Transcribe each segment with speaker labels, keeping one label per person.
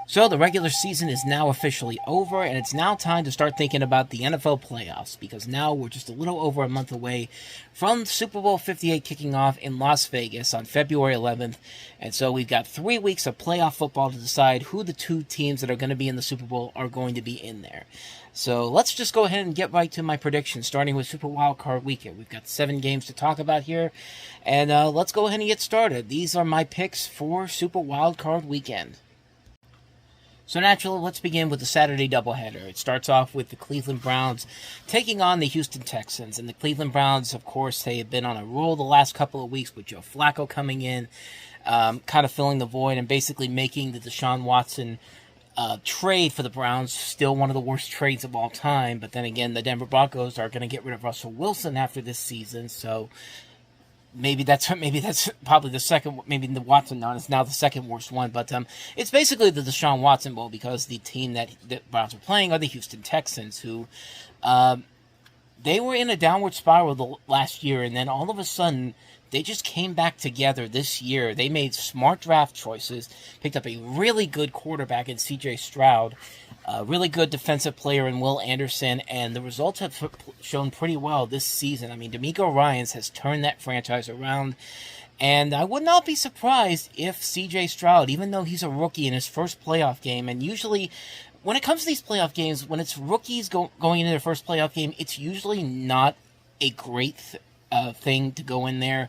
Speaker 1: So the regular season is now officially over, and it's now time to start thinking about the NFL playoffs, because now we're just a little over a month away from Super Bowl 58 kicking off in Las Vegas on February 11th. And so we've got 3 weeks of playoff football to decide who the two teams that are going to be in the Super Bowl are going to be in there. So let's just go ahead and get right to my predictions, starting with Super Wildcard Weekend. We've got 7 games to talk about here, and let's go ahead and get started. These are my picks for Super Wildcard Weekend. So naturally, let's begin with the Saturday doubleheader. It starts off with the Cleveland Browns taking on the Houston Texans. And the Cleveland Browns, of course, they have been on a roll the last couple of weeks with Joe Flacco coming in, kind of filling the void and basically making the Deshaun Watson trade for the Browns still one of the worst trades of all time. But then again, the Denver Broncos are going to get rid of Russell Wilson after this season, so maybe that's probably the second. Maybe the Watson one is now the second worst one, but it's basically the Deshaun Watson Bowl, because the team that the Browns are playing are the Houston Texans, who they were in a downward spiral the last year, and then all of a sudden they just came back together this year. They made smart draft choices, picked up a really good quarterback in C.J. Stroud, a really good defensive player in Will Anderson, and the results have shown pretty well this season. I mean, DeMeco Ryans has turned that franchise around, and I would not be surprised if C.J. Stroud, even though he's a rookie in his first playoff game, and usually when it comes to these playoff games, when it's rookies going into their first playoff game, it's usually not a great thing to go in there.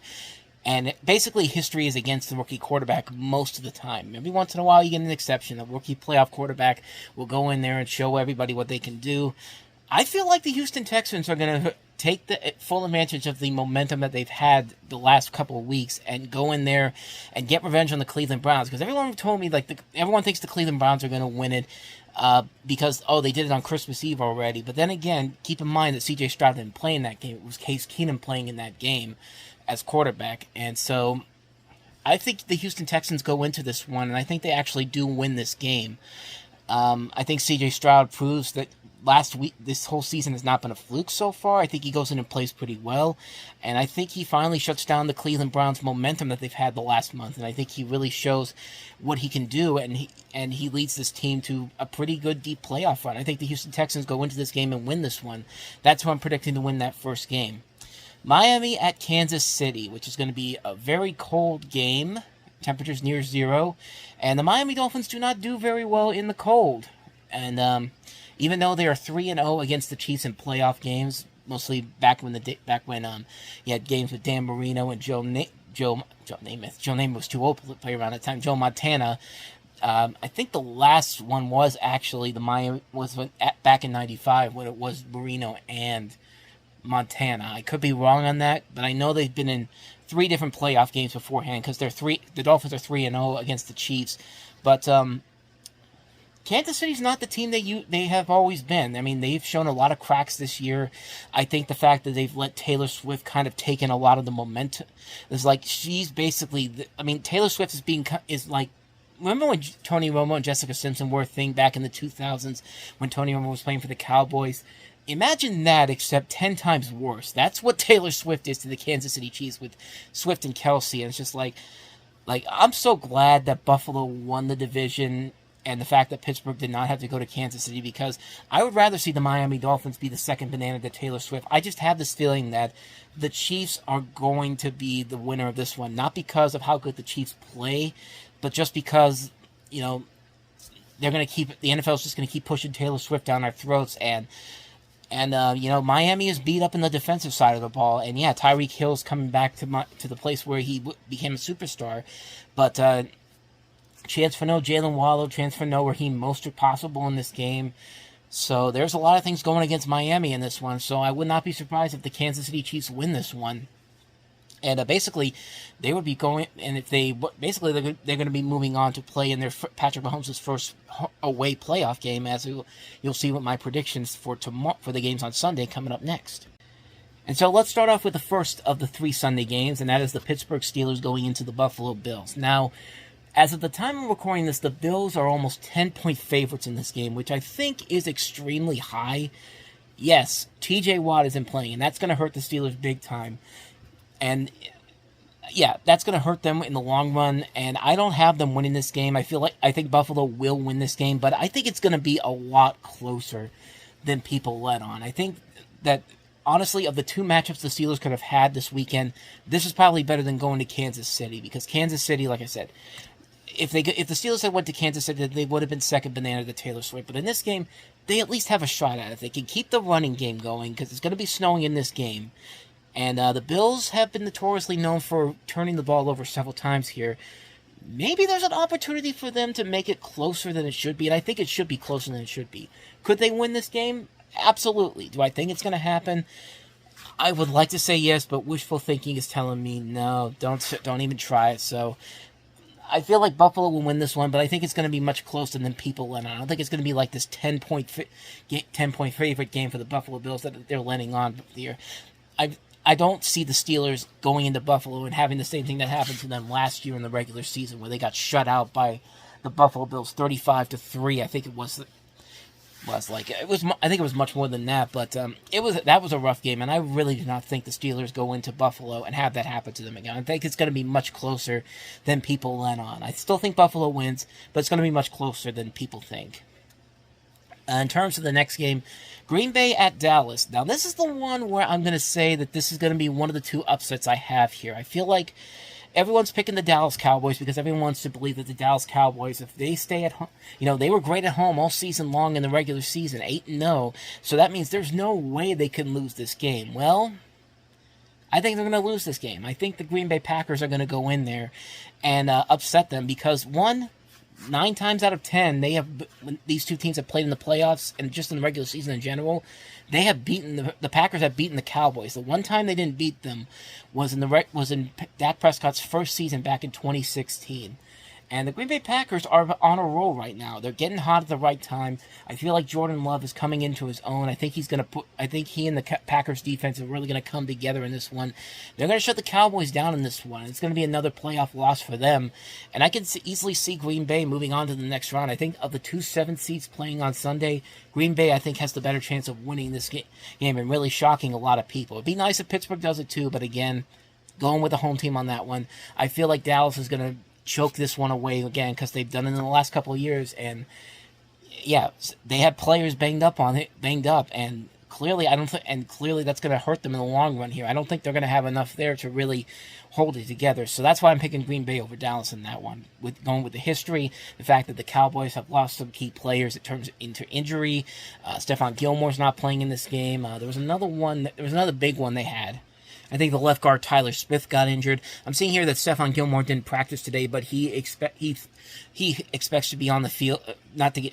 Speaker 1: And basically, history is against the rookie quarterback most of the time. Every once in a while, you get an exception. A rookie playoff quarterback will go in there and show everybody what they can do. I feel like the Houston Texans are going to take the full advantage of the momentum that they've had the last couple of weeks and go in there and get revenge on the Cleveland Browns. Because everyone told me, everyone thinks the Cleveland Browns are going to win it because, they did it on Christmas Eve already. But then again, keep in mind that C.J. Stroud didn't play in that game. It was Case Keenum playing in that game as quarterback. And so I think the Houston Texans go into this one, and I think they actually do win this game. I think C.J. Stroud proves that this whole season has not been a fluke so far. I think he goes in and plays pretty well, and I think he finally shuts down the Cleveland Browns' momentum that they've had the last month, and I think he really shows what he can do, and he leads this team to a pretty good deep playoff run. I think the Houston Texans go into this game and win this one. That's who I'm predicting to win that first game. Miami at Kansas City, which is going to be a very cold game. Temperatures near 0. And the Miami Dolphins do not do very well in the cold. And even though they are 3-0 against the Chiefs in playoff games, mostly back when you had games with Dan Marino and Joe Namath. Joe Namath was too old to play around that time. Joe Montana. I think the last one was actually back in '95 when it was Marino and Montana. I could be wrong on that, but I know they've been in 3 different playoff games beforehand, because the Dolphins are 3-0 against the Chiefs. But Kansas City's not the team they have always been. I mean, they've shown a lot of cracks this year. I think the fact that they've let Taylor Swift kind of taken a lot of the momentum is like she's basically. Taylor Swift is like. Remember when Tony Romo and Jessica Simpson were a thing back in the 2000s when Tony Romo was playing for the Cowboys? Imagine that, except 10 times worse. That's what Taylor Swift is to the Kansas City Chiefs with Swift and Kelsey. And it's just like I'm so glad that Buffalo won the division, and the fact that Pittsburgh did not have to go to Kansas City, because I would rather see the Miami Dolphins be the second banana to Taylor Swift. I just have this feeling that the Chiefs are going to be the winner of this one, not because of how good the Chiefs play, but just because, they're going to the NFL's just going to keep pushing Taylor Swift down our throats, and Miami is beat up in the defensive side of the ball, and yeah, Tyreek Hill's coming back to the place where he became a superstar, but chance for no Jalen Waddle, chance for no Raheem Mostert possible in this game. So there's a lot of things going against Miami in this one, so I would not be surprised if the Kansas City Chiefs win this one. And basically, they would be going, and if they're going to be moving on to play in their Patrick Mahomes' first away playoff game, as you'll see with my predictions for the games on Sunday coming up next. And so let's start off with the first of the 3 Sunday games, and that is the Pittsburgh Steelers going into the Buffalo Bills. Now, as of the time of recording this, the Bills are almost 10-point favorites in this game, which I think is extremely high. Yes, TJ Watt isn't playing, and that's going to hurt the Steelers big time. And yeah, that's going to hurt them in the long run, and I don't have them winning this game. I think Buffalo will win this game, but I think it's going to be a lot closer than people let on. I think that, honestly, of the two matchups the Steelers could have had this weekend, this is probably better than going to Kansas City, because Kansas City, like I said, if the Steelers had went to Kansas City, they would have been second banana to Taylor Swift. But in this game, they at least have a shot at it. They can keep the running game going, because it's going to be snowing in this game. And the Bills have been notoriously known for turning the ball over several times here. Maybe there's an opportunity for them to make it closer than it should be, and I think it should be closer than it should be. Could they win this game? Absolutely. Do I think it's going to happen? I would like to say yes, but wishful thinking is telling me no, don't even try it. So I feel like Buffalo will win this one, but I think it's going to be much closer than people let on. I don't think it's going to be like this 10-point favorite game for the Buffalo Bills that they're letting on here. I don't see the Steelers going into Buffalo and having the same thing that happened to them last year in the regular season, where they got shut out by the Buffalo Bills 35-3. I think it was. I think it was much more than that, but that was a rough game, and I really do not think the Steelers go into Buffalo and have that happen to them again. I think it's going to be much closer than people let on. I still think Buffalo wins, but it's going to be much closer than people think. In terms of the next game, Green Bay at Dallas. Now, this is the one where I'm going to say that this is going to be one of the two upsets I have here. I feel like everyone's picking the Dallas Cowboys because everyone wants to believe that the Dallas Cowboys, if they stay at home, they were great at home all season long in the regular season, 8-0. So that means there's no way they can lose this game. Well, I think they're going to lose this game. I think the Green Bay Packers are going to go in there and upset them because, 9 times out of 10, when these two teams have played in the playoffs and just in the regular season in general, they have beaten the Packers have beaten the Cowboys. The one time they didn't beat them was in Dak Prescott's first season back in 2016. And the Green Bay Packers are on a roll right now. They're getting hot at the right time. I feel like Jordan Love is coming into his own. I think he and the Packers defense are really going to come together in this one. They're going to shut the Cowboys down in this one. It's going to be another playoff loss for them. And I can easily see Green Bay moving on to the next round. I think of the 2 7th seeds playing on Sunday, Green Bay, I think, has the better chance of winning this game and really shocking a lot of people. It'd be nice if Pittsburgh does it too, but again, going with the home team on that one, I feel like Dallas is going to choke this one away again because they've done it in the last couple of years, and yeah, they had players banged up, and clearly clearly that's going to hurt them in the long run here. I don't think they're going to have enough there to really hold it together. So that's why I'm picking Green Bay over Dallas in that one. Going with the history, the fact that the Cowboys have lost some key players into injury. Stephon Gilmore's not playing in this game. There was another big one they had. I think the left guard Tyler Smith got injured. I'm seeing here that Stephon Gilmore didn't practice today, but he expects to be on the field.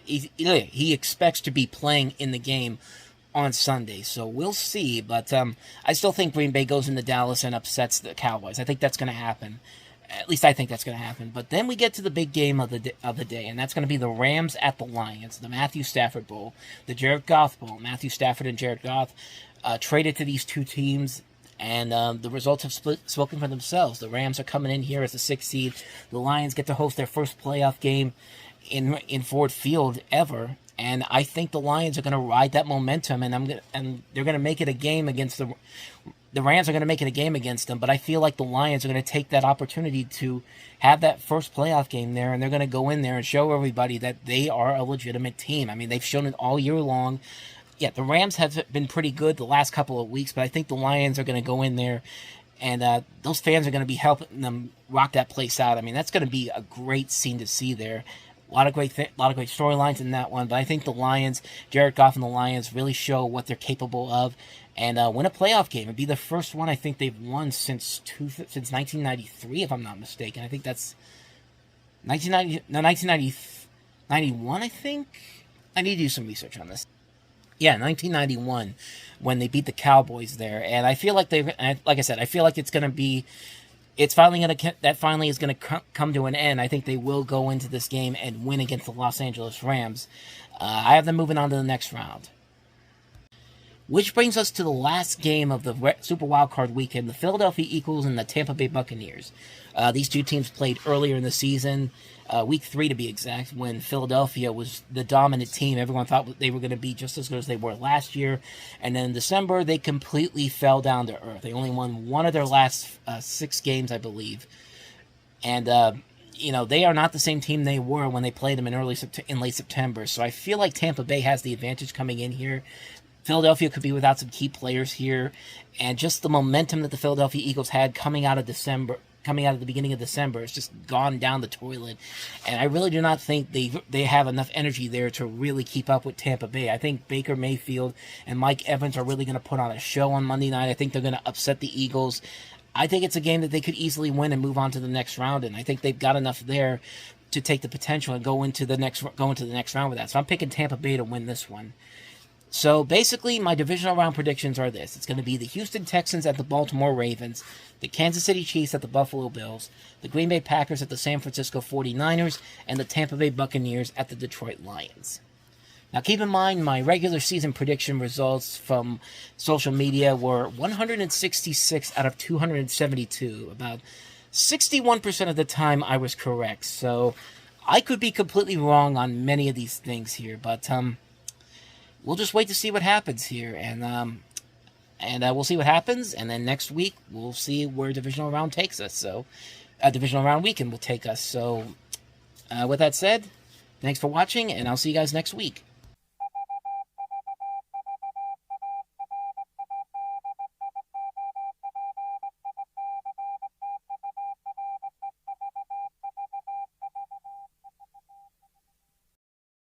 Speaker 1: He expects to be playing in the game on Sunday. So we'll see. But I still think Green Bay goes into Dallas and upsets the Cowboys. I think that's going to happen. At least I think that's going to happen. But then we get to the big game of the day, and that's going to be the Rams at the Lions, the Matthew Stafford Bowl, the Jared Goff Bowl. Matthew Stafford and Jared Goff traded to these two teams. And the results have spoken for themselves. The Rams are coming in here as the 6th seed. The Lions get to host their first playoff game in Ford Field ever. And I think the Lions are going to ride that momentum, and they're going to make it a game against the Rams are going to make it a game against them. But I feel like the Lions are going to take that opportunity to have that first playoff game there, and they're going to go in there and show everybody that they are a legitimate team. I mean, they've shown it all year long. Yeah, the Rams have been pretty good the last couple of weeks, but I think the Lions are going to go in there, and those fans are going to be helping them rock that place out. I mean, that's going to be a great scene to see there. A lot of great storylines in that one, but I think the Lions, Jared Goff and the Lions, really show what they're capable of and win a playoff game. It'd be the first one I think they've won since 1993, if I'm not mistaken. I think that's 1991, I think. I need to do some research on this. Yeah, 1991, when they beat the Cowboys there, and I feel like like I said, I feel like it's finally is going to come to an end. I think they will go into this game and win against the Los Angeles Rams. I have them moving on to the next round. Which brings us to the last game of the Super Wildcard Weekend, the Philadelphia Eagles and the Tampa Bay Buccaneers. These two teams played earlier in the season, week 3 to be exact, when Philadelphia was the dominant team. Everyone thought they were going to be just as good as they were last year. And then in December, they completely fell down to earth. They only won one of their last 6 games, I believe. And, they are not the same team they were when they played them in late September. So I feel like Tampa Bay has the advantage coming in here. Philadelphia could be without some key players here, and just the momentum that the Philadelphia Eagles had coming out of the beginning of December, it's just gone down the toilet. And I really do not think they have enough energy there to really keep up with Tampa Bay. I think Baker Mayfield and Mike Evans are really going to put on a show on Monday night. I think they're going to upset the Eagles. I think it's a game that they could easily win and move on to the next round, and I think they've got enough there to take the potential and go into the next round with that. So I'm picking Tampa Bay to win this one. So basically, my divisional round predictions are this. It's going to be the Houston Texans at the Baltimore Ravens, the Kansas City Chiefs at the Buffalo Bills, the Green Bay Packers at the San Francisco 49ers, and the Tampa Bay Buccaneers at the Detroit Lions. Now keep in mind, my regular season prediction results from social media were 166 out of 272. About 61% of the time I was correct. So I could be completely wrong on many of these things here, but we'll just wait to see what happens here, and we'll see what happens, and then next week we'll see where divisional round takes us. So, divisional round weekend will take us. So, with that said, thanks for watching, and I'll see you guys next week.